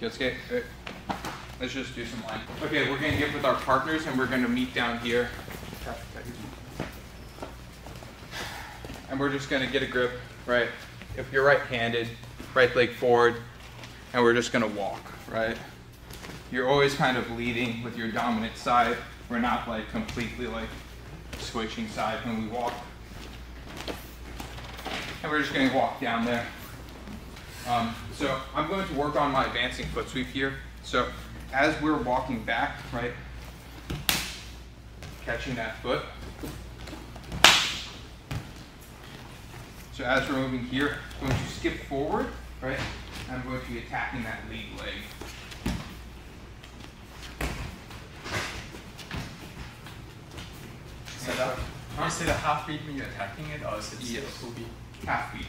Kyosuke. Let's just do some line. Okay, we're gonna get with our partners and we're gonna meet down here. And we're just gonna get a grip, right? If you're right-handed, right leg forward, and we're just gonna walk, right? You're always kind of leading with your dominant side. We're not like completely like switching side when we walk. And we're just gonna walk down there. So I'm going to work on my advancing foot sweep here. So as we're walking back, right, catching that foot. So as we're moving here, I'm going to skip forward, right? I'm going to be attacking that lead leg. So that, is it a half beat when you're attacking it, or is it still a full beat? Half beat.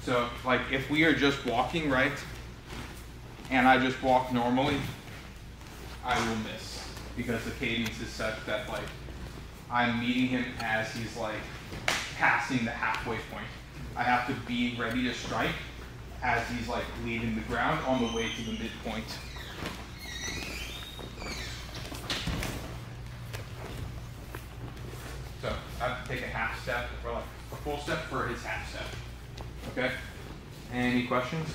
So like if we are just walking, right, and I just walk normally, I will miss because the cadence is such that like I'm meeting him as he's like passing the halfway point. I have to be ready to strike as he's like leaving the ground on the way to the midpoint. So I have to take a half step or like a full step for his half step. Okay? Any questions?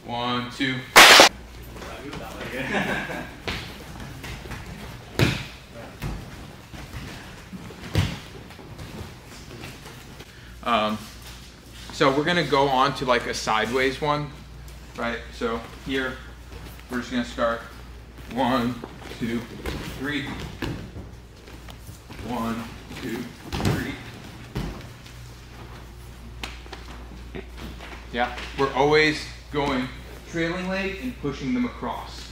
1, 2. So we're gonna go on to like a sideways one, right? So here, we're just gonna start 1, 2, 3. 1, 2, 3. Yeah, we're always going trailing leg and pushing them across.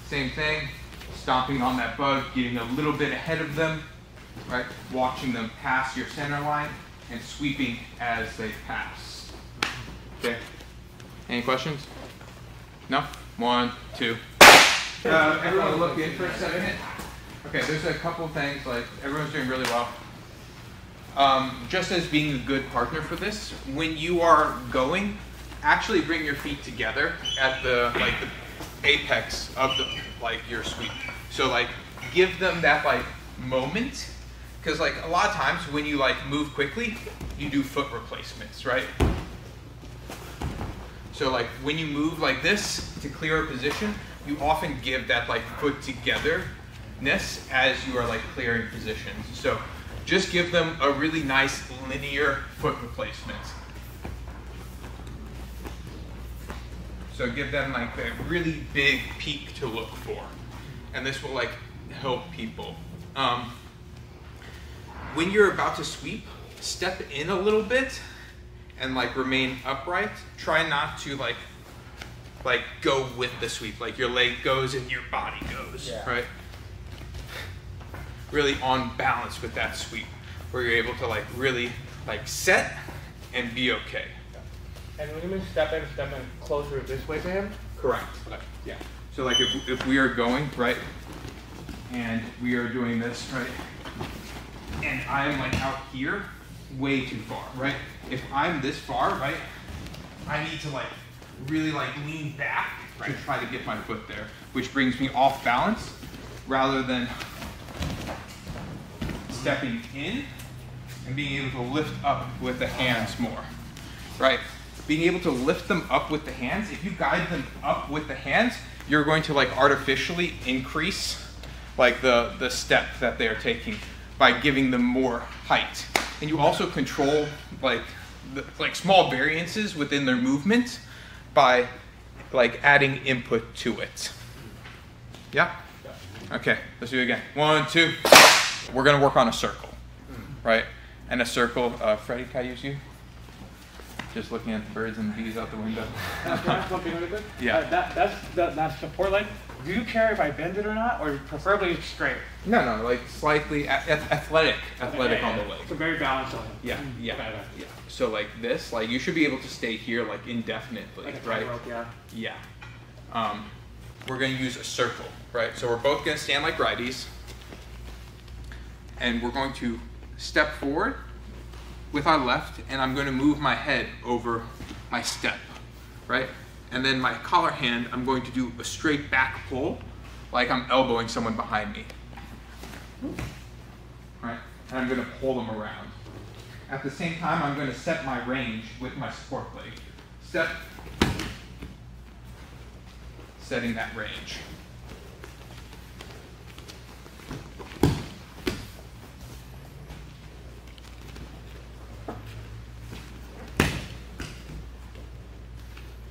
Same thing, stomping on that bug, getting a little bit ahead of them, right? Watching them pass your center line and sweeping as they pass. Okay, any questions? No? 1, 2. Everyone look in for a second. Okay, there's a couple things, like everyone's doing really well. Just as being a good partner for this, when you are going, actually bring your feet together at the apex of the your sweep. So like give them that like moment, because like a lot of times when you like move quickly, you do foot replacements, right? So like when you move like this to clear a position, you often give that like foot togetherness as you are like clearing positions. So just give them a really nice linear foot replacement. So give them like a really big peak to look for. And this will like help people. When you're about to sweep, step in a little bit and like remain upright. Try not to like go with the sweep. Like your leg goes and your body goes, right? Really on balance with that sweep, where you're able to like really like set and be okay. And when you mean step in closer this way to him? Correct. Yeah. So like if we are going, right, and we are doing this, right, and I'm like out here, way too far, right? If I'm this far, right, I need to like really like lean back to try to get my foot there, which brings me off balance rather than stepping in and being able to lift up with the hands more, right? Being able to lift them up with the hands, if you guide them up with the hands, you're going to like artificially increase like the step that they are taking by giving them more height. And you also control like small variances within their movement by like adding input to it. Yeah? Okay, let's do it again. 1, 2. We're gonna work on a circle, right? And a circle, Freddie, can I use you? Just looking at the birds and bees out the window. Yeah. That support leg, do you care if I bend it or not, or preferably straight? No, like slightly athletic on the leg. So very balanced on it. Yeah. So like this, like you should be able to stay here like indefinitely, like right? Rope, Yeah. We're gonna use a circle, right? So we're both gonna stand like righties, and we're going to step forward with our left, and I'm going to move my head over my step, right? And then my collar hand, I'm going to do a straight back pull, like I'm elbowing someone behind me. Right? And I'm going to pull them around. At the same time, I'm going to set my range with my support leg. Step, setting that range.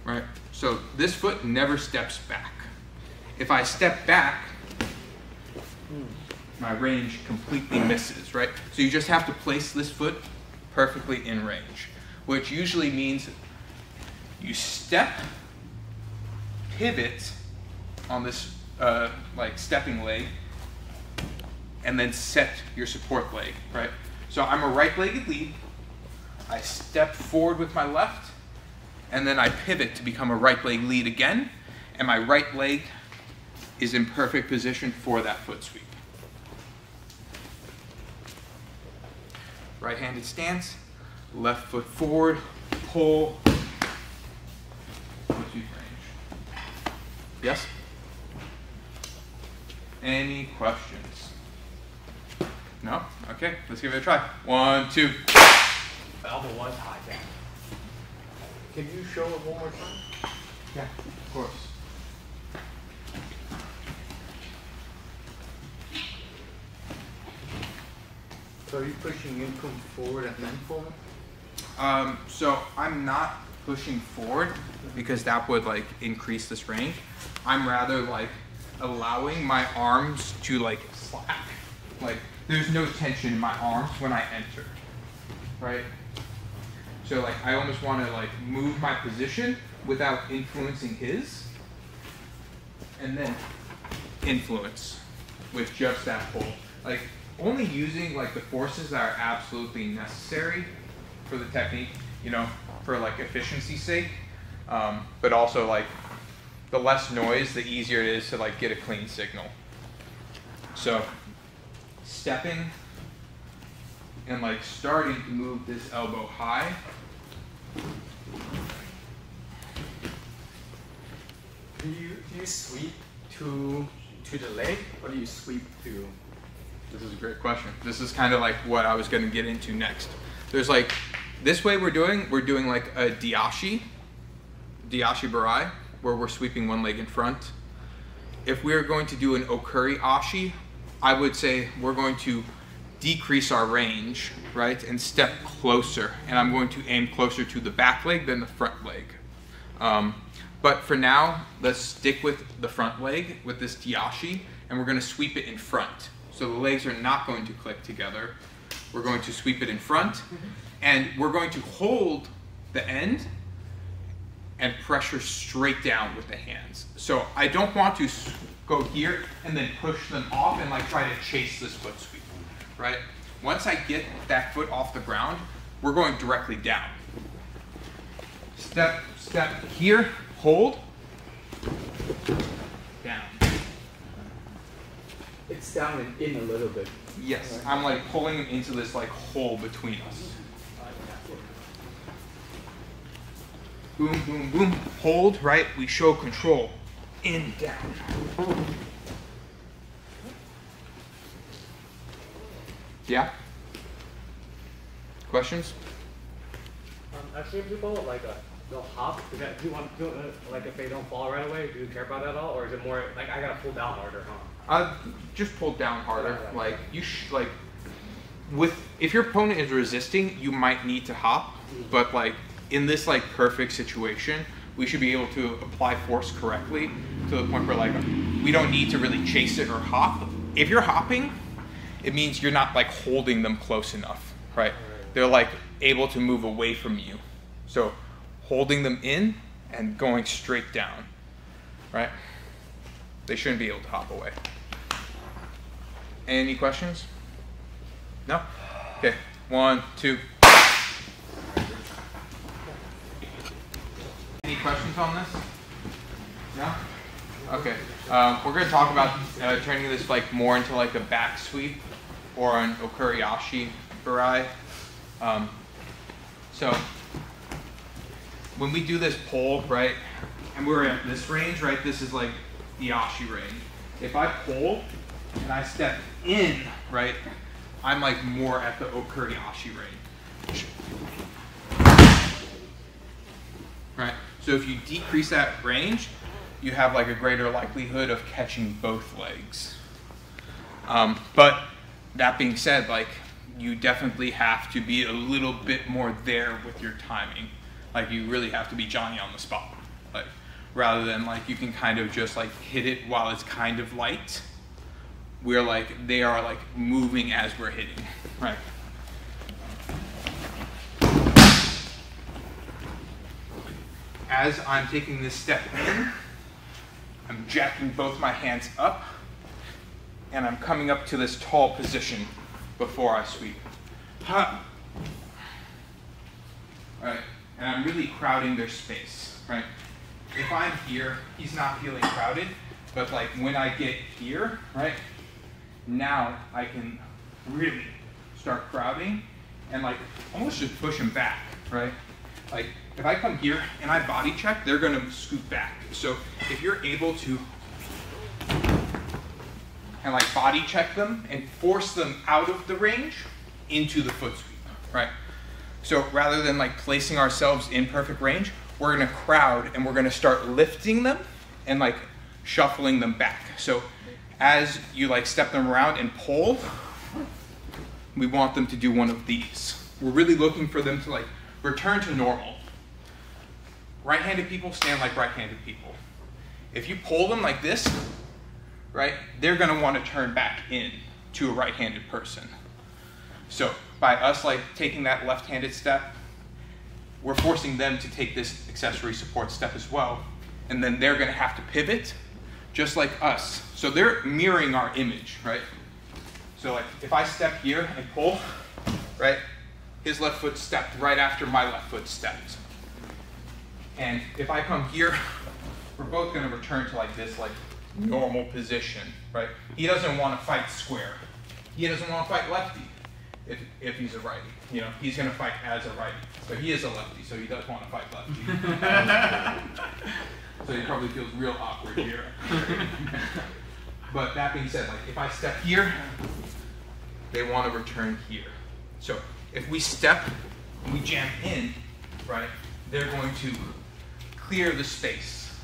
Right? So this foot never steps back. If I step back, my range completely misses, right? So you just have to place this foot perfectly in range, which usually means you step, pivot on this like stepping leg, and then set your support leg, right? So I'm a right-legged lead. I step forward with my left, and then I pivot to become a right leg lead again, and my right leg is in perfect position for that foot sweep. Right-handed stance, left foot forward, pull, foot sweep range. Yes? Any questions? No? Okay, let's give it a try. 1, 2. Elbow was high down. Can you show it one more time? Yeah, of course. So are you pushing in, come forward, and then pull? So I'm not pushing forward because that would like increase this range. I'm rather like allowing my arms to like slack. Like there's no tension in my arms when I enter, right? So like I almost want to like move my position without influencing his, and then influence with just that pull. Like only using like the forces that are absolutely necessary for the technique, you know, for like efficiency's sake, but also like the less noise, the easier it is to like get a clean signal. So stepping and like starting to move this elbow high. Do you sweep to the leg, or do you sweep to? This is a great question. This is kind of like what I was going to get into next. There's like, this way we're doing like a Diashi Barai, where we're sweeping one leg in front. If we're going to do an Okuri Ashi, I would say we're going to decrease our range, right, and step closer. And I'm going to aim closer to the back leg than the front leg. But for now, let's stick with the front leg with this Diashi, and we're going to sweep it in front. So the legs are not going to click together. We're going to sweep it in front, and we're going to hold the end and pressure straight down with the hands. So I don't want to go here and then push them off and like try to chase this foot sweep, right? Once I get that foot off the ground, we're going directly down. Step, step here, hold, down. It's down and in a little bit. Yes, I'm like pulling them into this like hole between us. Boom, boom, boom. Hold, right? We show control. In, down. Yeah? Questions? I've seen people like they'll hop. Do you want like if they don't fall right away? Do you care about that at all, or is it more like I gotta pull down harder, huh? Just pull down harder. Like you like if your opponent is resisting, you might need to hop, but like in this like perfect situation, we should be able to apply force correctly to the point where like we don't need to really chase it or hop. If you're hopping, it means you're not like holding them close enough, right? They're like able to move away from you. So holding them in and going straight down, right? They shouldn't be able to hop away. Any questions? No? Okay, 1, 2. Any questions on this? No? Okay, we're going to talk about turning this like more into like a back sweep or an Okuriashi Barai. So when we do this pull, right, and we're at this range, right? This is like the ashi range. If I pull and I step in, right, I'm like more at the okuri ashi range. Right? So if you decrease that range, you have like a greater likelihood of catching both legs. But that being said, like, you definitely have to be a little bit more there with your timing. Like, you really have to be Johnny on the spot. Like, rather than like you can kind of just like hit it while it's kind of light. We're like, they are like moving as we're hitting, right? As I'm taking this step in, I'm jacking both my hands up, and I'm coming up to this tall position before I sweep. Ha. Right, and I'm really crowding their space, right? If I'm here, he's not feeling crowded, but like when I get here, right, now I can really start crowding and like almost just push him back, right? Like if I come here and I body check, they're gonna scoot back. So if you're able to and like body check them and force them out of the range into the foot sweep, right? So rather than like placing ourselves in perfect range, we're gonna crowd and we're gonna start lifting them and like shuffling them back. So as you like step them around and pull, we want them to do one of these. We're really looking for them to like return to normal. Right-handed people stand like right-handed people. If you pull them like this, right, they're gonna want to turn back in to a right-handed person. So by us like taking that left-handed step, we're forcing them to take this accessory support step as well, and then they're gonna have to pivot just like us. So they're mirroring our image, right? So like if I step here and pull, right, his left foot stepped right after my left foot stepped. And if I come here, we're both gonna return to like this like normal position, right? He doesn't want to fight square. He doesn't want to fight lefty if he's a righty. You know, he's gonna fight as a righty. But he is a lefty, so he does want to fight lefty. So he probably feels real awkward here. But that being said, like if I step here, they want to return here. So if we step, we jam in, right, they're going to clear the space.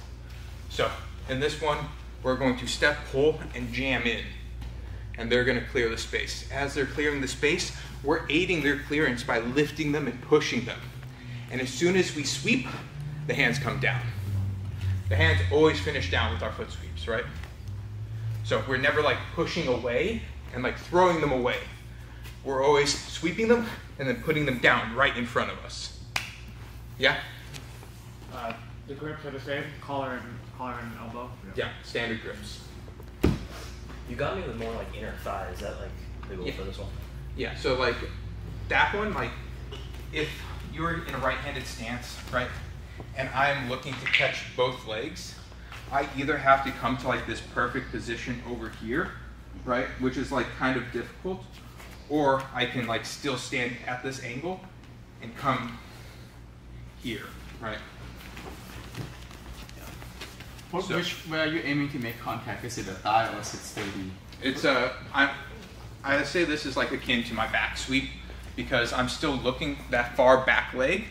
So in this one, we're going to step, pull, and jam in. And they're going to clear the space. As they're clearing the space, we're aiding their clearance by lifting them and pushing them. And as soon as we sweep, the hands come down. The hands always finish down with our foot sweeps, right? So we're never like pushing away and like throwing them away. We're always sweeping them and then putting them down right in front of us. Yeah? The grips are the same, collar and elbow? Yeah, standard grips. You got me with more like inner thigh. Is that like legal for this one? Yeah, so like that one, like if you're in a right-handed stance, right, and I'm looking to catch both legs, I either have to come to like this perfect position over here, right, which is like kind of difficult, or I can like still stand at this angle and come here, right? Where are you aiming to make contact? Is it a thigh or is it still the? It's I say this is like akin to my back sweep because I'm still looking that far back leg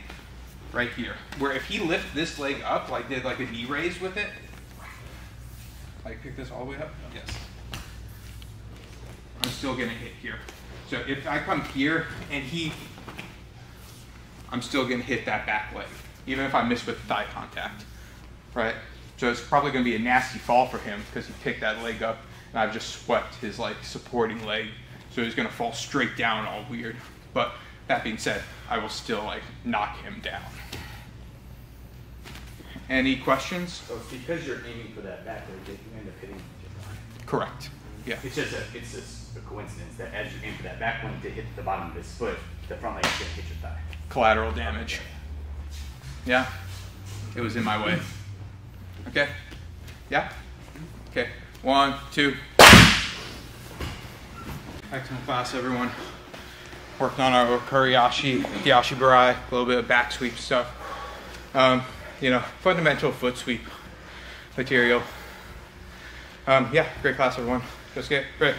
right here. Where if he lifts this leg up, like did like a knee raise with it, like pick this all the way up, yes. I'm still gonna hit here. So if I come here and I'm still gonna hit that back leg, even if I miss with thigh contact, right? So it's probably gonna be a nasty fall for him because he picked that leg up and I've just swept his like supporting leg. So he's gonna fall straight down all weird. But that being said, I will still like knock him down. Any questions? So it's because you're aiming for that back leg that you end up hitting your thigh. Correct. Yeah. It's just a coincidence that as you aim for that back one to hit the bottom of his foot, the front leg is going to hit your thigh. Collateral damage. Yeah. It was in my way. Okay. Yeah. Okay. 1, 2. Excellent class, everyone. Worked on our Okuri-ashi, Hiyashi-Barai, a little bit of back sweep stuff. you know, fundamental foot sweep material. Yeah, great class everyone. Let's get right.